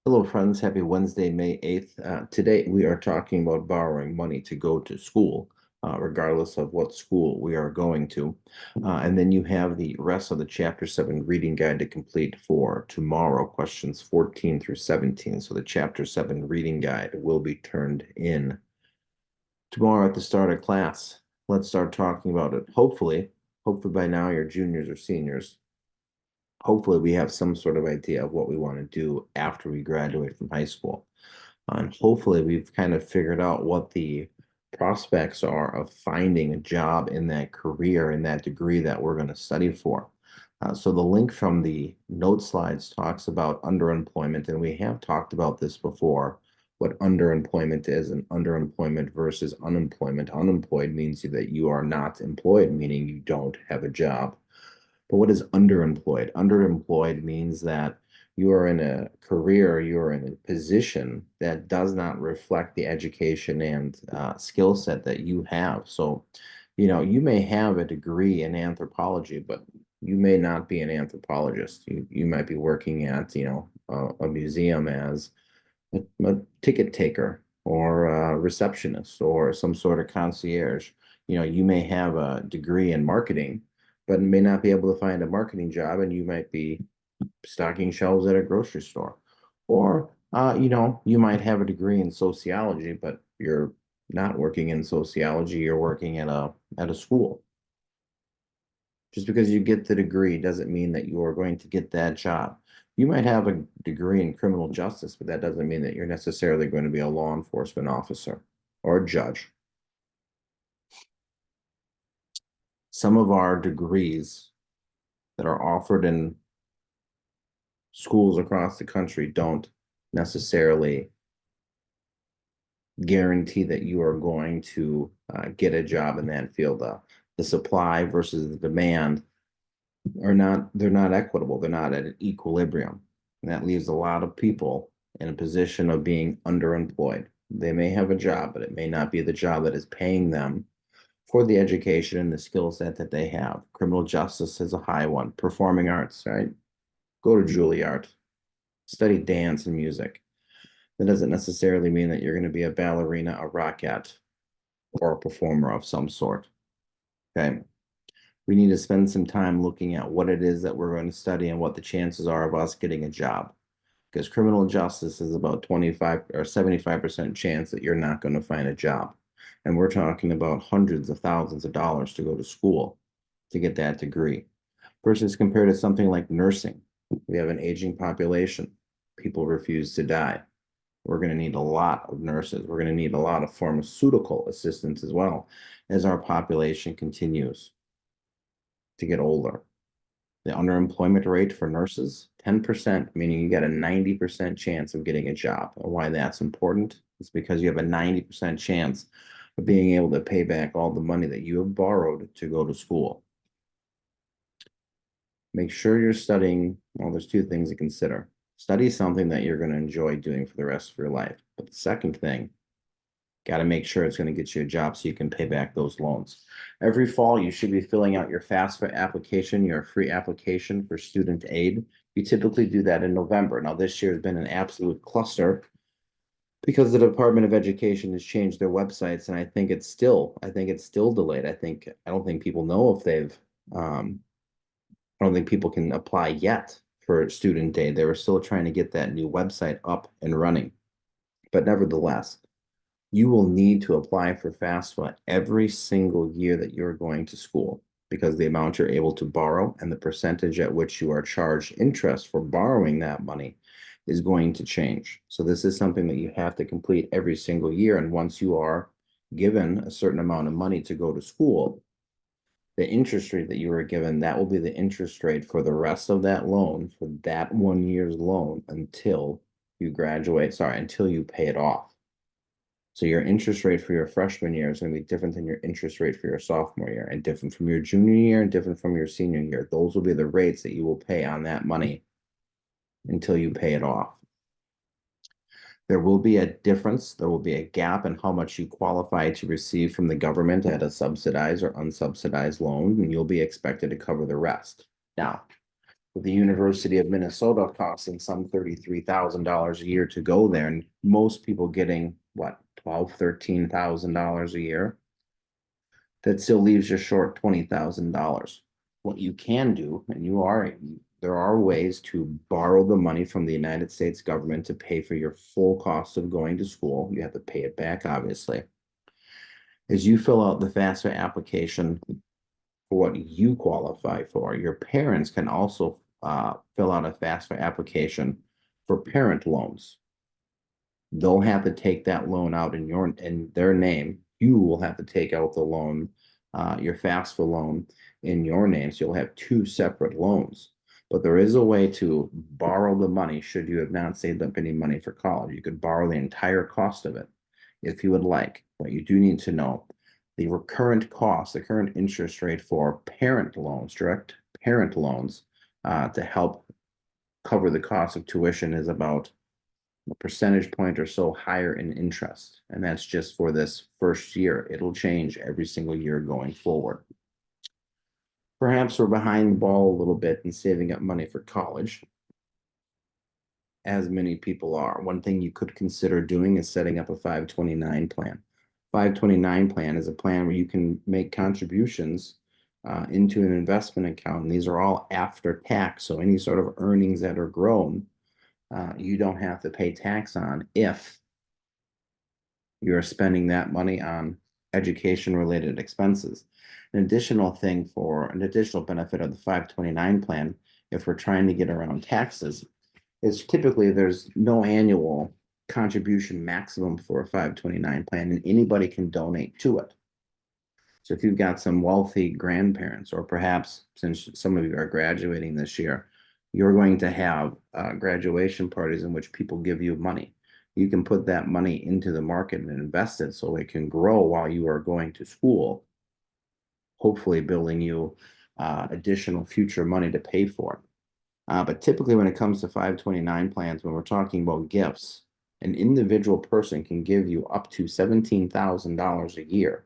Hello, friends. Happy Wednesday, May 8th. Today, we are talking about borrowing money to go to school, regardless of what school we are going to. And then you have the rest of the Chapter 7 reading guide to complete for tomorrow, questions 14 through 17. So the Chapter 7 reading guide will be turned in tomorrow at the start of class. Let's start talking about it. Hopefully by now you're juniors or seniors. Hopefully we have some sort of idea of what we want to do after we graduate from high school. And hopefully we've kind of figured out what the prospects are of finding a job in that career, in that degree that we're going to study for. So the link from the note slides talks about underemployment, and we have talked about this before, what underemployment is and underemployment versus unemployment. Unemployed means that you are not employed, meaning you don't have a job. But what is underemployed? Underemployed means that you are in a career, you're in a position that does not reflect the education and skill set that you have. So, you may have a degree in anthropology, but you may not be an anthropologist. You might be working at, a museum as a ticket taker or a receptionist or some sort of concierge. You may have a degree in marketing, but may not be able to find a marketing job, and you might be stocking shelves at a grocery store. Or, you might have a degree in sociology, but you're not working in sociology, you're working at a school. Just because you get the degree doesn't mean that you are going to get that job. You might have a degree in criminal justice, but that doesn't mean that you're necessarily going to be a law enforcement officer or a judge. Some of our degrees that are offered in schools across the country don't necessarily guarantee that you are going to get a job in that field. The supply versus the demand they're not equitable. They're not at an equilibrium. And that leaves a lot of people in a position of being underemployed. They may have a job, but it may not be the job that is paying them for the education and the skill set that they have. Criminal justice is a high one. Performing arts, right? Go to Juilliard, study dance and music. That doesn't necessarily mean that you're going to be a ballerina, a rockette, or a performer of some sort. Okay. We need to spend some time looking at what it is that we're going to study and what the chances are of us getting a job. Because criminal justice is about 25 or 75% chance that you're not going to find a job. And we're talking about hundreds of thousands of dollars to go to school to get that degree. Versus compared to something like nursing. We have an aging population. People refuse to die. We're going to need a lot of nurses. We're going to need a lot of pharmaceutical assistants as well as our population continues to get older. The underemployment rate for nurses, 10%, meaning you got a 90% chance of getting a job. And why that's important is because you have a 90% chance of being able to pay back all the money that you have borrowed to go to school. Make sure you're studying. Well, there's two things to consider. Study something that you're going to enjoy doing for the rest of your life. But the second thing, got to make sure it's going to get you a job so you can pay back those loans. Every fall, you should be filling out your FAFSA application, your free application for student aid. You typically do that in November. Now, this year has been an absolute cluster because the Department of Education has changed their websites, and I think it's still delayed. I don't think people know if um, I don't think people can apply yet for student aid. They were still trying to get that new website up and running. But nevertheless, you will need to apply for FAFSA every single year that you're going to school because the amount you're able to borrow and the percentage at which you are charged interest for borrowing that money is going to change. So this is something that you have to complete every single year. And once you are given a certain amount of money to go to school, the interest rate that you were given, that will be the interest rate for the rest of that loan, for that 1 year's loan until you graduate, sorry, until you pay it off. So your interest rate for your freshman year is going to be different than your interest rate for your sophomore year, and different from your junior year and different from your senior year. Those will be the rates that you will pay on that money until you pay it off. There will be a difference. There will be a gap in how much you qualify to receive from the government at a subsidized or unsubsidized loan, and you'll be expected to cover the rest. Now, with the University of Minnesota costing some $33,000 a year to go there, and most people getting what, 12, $13,000 a year. That still leaves you short $20,000. What you can do, and there are ways to borrow the money from the United States government to pay for your full cost of going to school. You have to pay it back, obviously. As you fill out the FAFSA application for what you qualify for, your parents can also fill out a FAFSA application for parent loans. They'll have to take that loan out in their name. You will have to take out the loan, your FAFSA loan in your name. So you'll have two separate loans. But there is a way to borrow the money should you have not saved up any money for college. You could borrow the entire cost of it if you would like. But you do need to know the current cost, the current interest rate for parent loans, direct parent loans, to help cover the cost of tuition is about a percentage point or so higher in interest. And that's just for this first year. It'll change every single year going forward. Perhaps we're behind the ball a little bit in saving up money for college, as many people are. One thing you could consider doing is setting up a 529 plan. 529 plan is a plan where you can make contributions into an investment account. And these are all after tax. So any sort of earnings that are grown, you don't have to pay tax on if you're spending that money on education related expenses. An additional benefit of the 529 plan, if we're trying to get around taxes, is typically there's no annual contribution maximum for a 529 plan, and anybody can donate to it. So if you've got some wealthy grandparents, or perhaps since some of you are graduating this year, you're going to have graduation parties in which people give you money. You can put that money into the market and invest it so it can grow while you are going to school, hopefully building you additional future money to pay for. But typically when it comes to 529 plans, when we're talking about gifts, an individual person can give you up to $17,000 a year.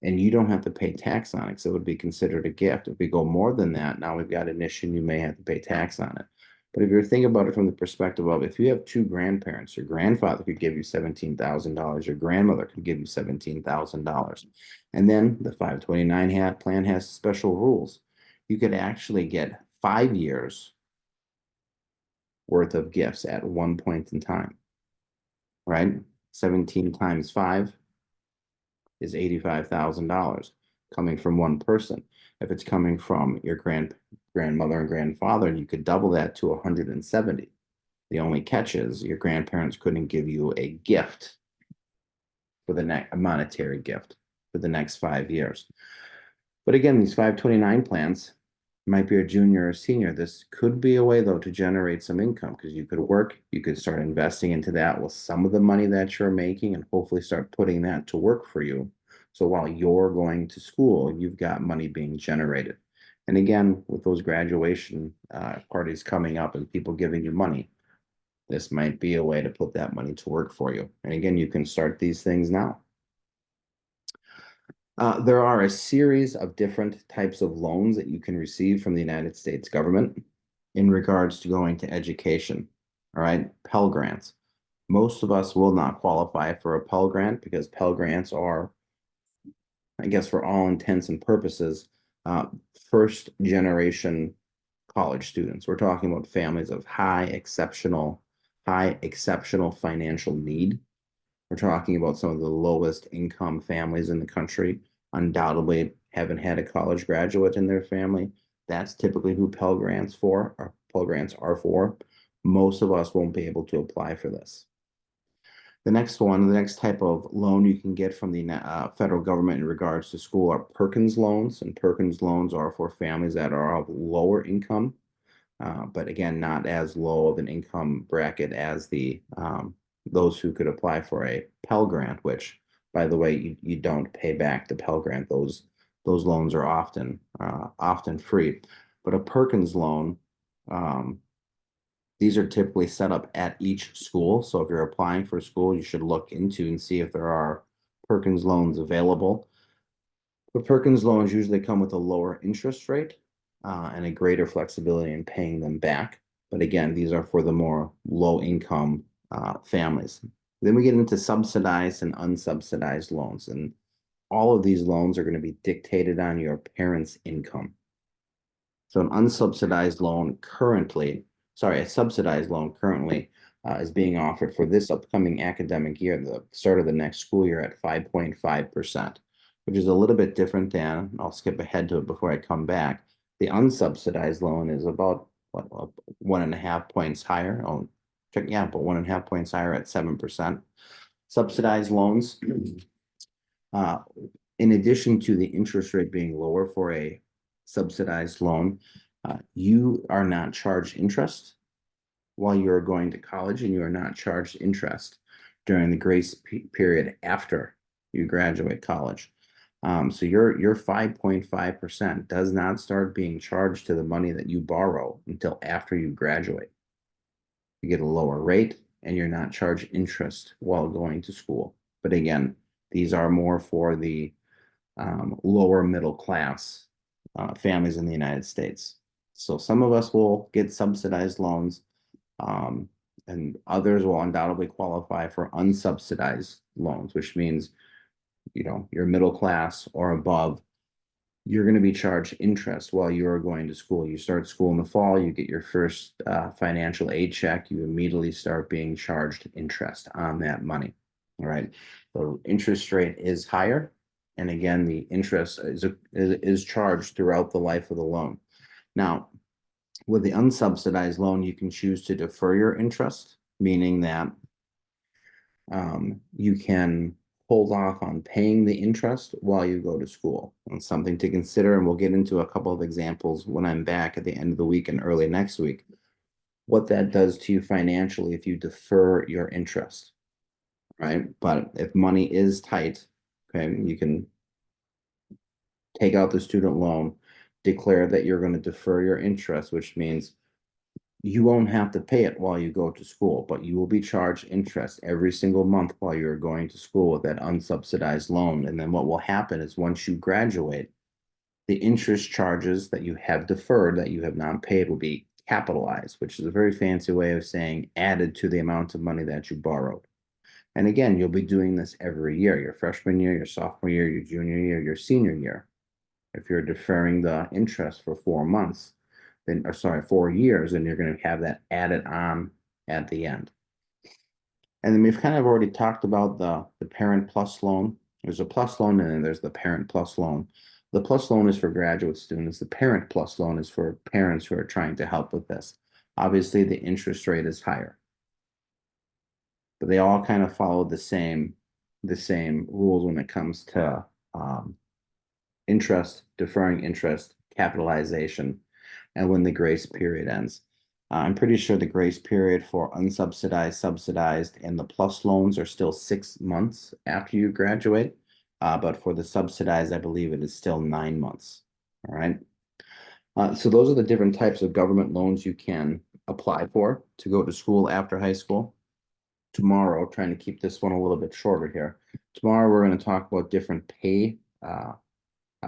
And you don't have to pay tax on it, so it would be considered a gift. If we go more than that, now we've got an issue, you may have to pay tax on it. But if you're thinking about it from the perspective of if you have two grandparents, your grandfather could give you $17,000, your grandmother could give you $17,000. And then the 529 plan has special rules. You could actually get 5 years worth of gifts at one point in time, right? 17 times 5 is $85,000 coming from one person. If it's coming from your grandmother and grandfather, you could double that to 170. The only catch is your grandparents couldn't give you a gift for a monetary gift for the next 5 years. But again, these 529 plans might be a junior or senior. This could be a way though to generate some income, because you could work, you could start investing into that with some of the money that you're making and hopefully start putting that to work for you. So while you're going to school, you've got money being generated. And again, with those graduation parties coming up and people giving you money, this might be a way to put that money to work for you. And again, you can start these things now. There are a series of different types of loans that you can receive from the United States government in regards to going to education. All right, Pell Grants. Most of us will not qualify for a Pell Grant because Pell Grants are, I guess, for all intents and purposes, first generation college students. We're talking about families of high exceptional financial need. We're talking about some of the lowest income families in the country, undoubtedly haven't had a college graduate in their family. That's typically who Pell Grants are for. Most of us won't be able to apply for this. The next type of loan you can get from the federal government in regards to school are Perkins loans. And Perkins loans are for families that are of lower income, but again, not as low of an income bracket as those who could apply for a Pell Grant, which, by the way, you don't pay back the Pell Grant. Those loans are often free. But a Perkins loan, these are typically set up at each school. So if you're applying for a school, you should look into and see if there are Perkins loans available. But Perkins loans usually come with a lower interest rate, and a greater flexibility in paying them back. But again, these are for the more low income families. Then we get into subsidized and unsubsidized loans. And all of these loans are going to be dictated on your parents' income. So an unsubsidized loan currently, sorry, a subsidized loan currently is being offered for this upcoming academic year, the start of the next school year at 5.5%, which is a little bit different than, I'll skip ahead to it before I come back. The unsubsidized loan is about what, 1.5 points higher. Oh, check, yeah, but 1.5 points higher at 7%. Subsidized loans, uh, in addition to the interest rate being lower for a subsidized loan, you are not charged interest while you're going to college, and you are not charged interest during the grace period after you graduate college. So your 5.5% does not start being charged to the money that you borrow until after you graduate. You get a lower rate and you're not charged interest while going to school. But again, these are more for the lower middle class families in the United States. So some of us will get subsidized loans, and others will undoubtedly qualify for unsubsidized loans, which means, you're middle class or above. You're going to be charged interest while you are going to school. You start school in the fall, you get your first financial aid check, you immediately start being charged interest on that money. All right. The interest rate is higher. And again, the interest is charged throughout the life of the loan. Now, with the unsubsidized loan, you can choose to defer your interest, meaning that you can hold off on paying the interest while you go to school. And something to consider, and we'll get into a couple of examples when I'm back at the end of the week and early next week, what that does to you financially if you defer your interest, right? But if money is tight, okay, you can take out the student loan, declare that you're going to defer your interest, which means you won't have to pay it while you go to school, but you will be charged interest every single month while you're going to school with that unsubsidized loan. And then what will happen is once you graduate, the interest charges that you have deferred, that you have not paid, will be capitalized, which is a very fancy way of saying added to the amount of money that you borrowed. And again, you'll be doing this every year, your freshman year, your sophomore year, your junior year, your senior year. If you're deferring the interest for 4 months, then, or sorry, 4 years, then you're going to have that added on at the end. And then we've kind of already talked about the Parent Plus loan. There's a plus loan and then there's the Parent Plus loan. The plus loan is for graduate students. The Parent Plus loan is for parents who are trying to help with this. Obviously, the interest rate is higher, but they all kind of follow the same rules when it comes to interest, deferring interest, capitalization, and when the grace period ends. I'm pretty sure the grace period for unsubsidized, subsidized, and the plus loans are still 6 months after you graduate. But for the subsidized, I believe it is still 9 months. All right. So those are the different types of government loans you can apply for to go to school after high school. Tomorrow, trying to keep this one a little bit shorter here. Tomorrow, we're going to talk about different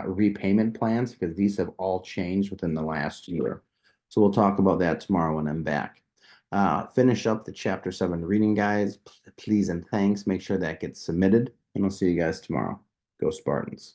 repayment plans, because these have all changed within the last year. So we'll talk about that tomorrow when I'm back. Finish up the Chapter 7 reading guides, please and thanks. Make sure that gets submitted, and I'll see you guys tomorrow. Go Spartans.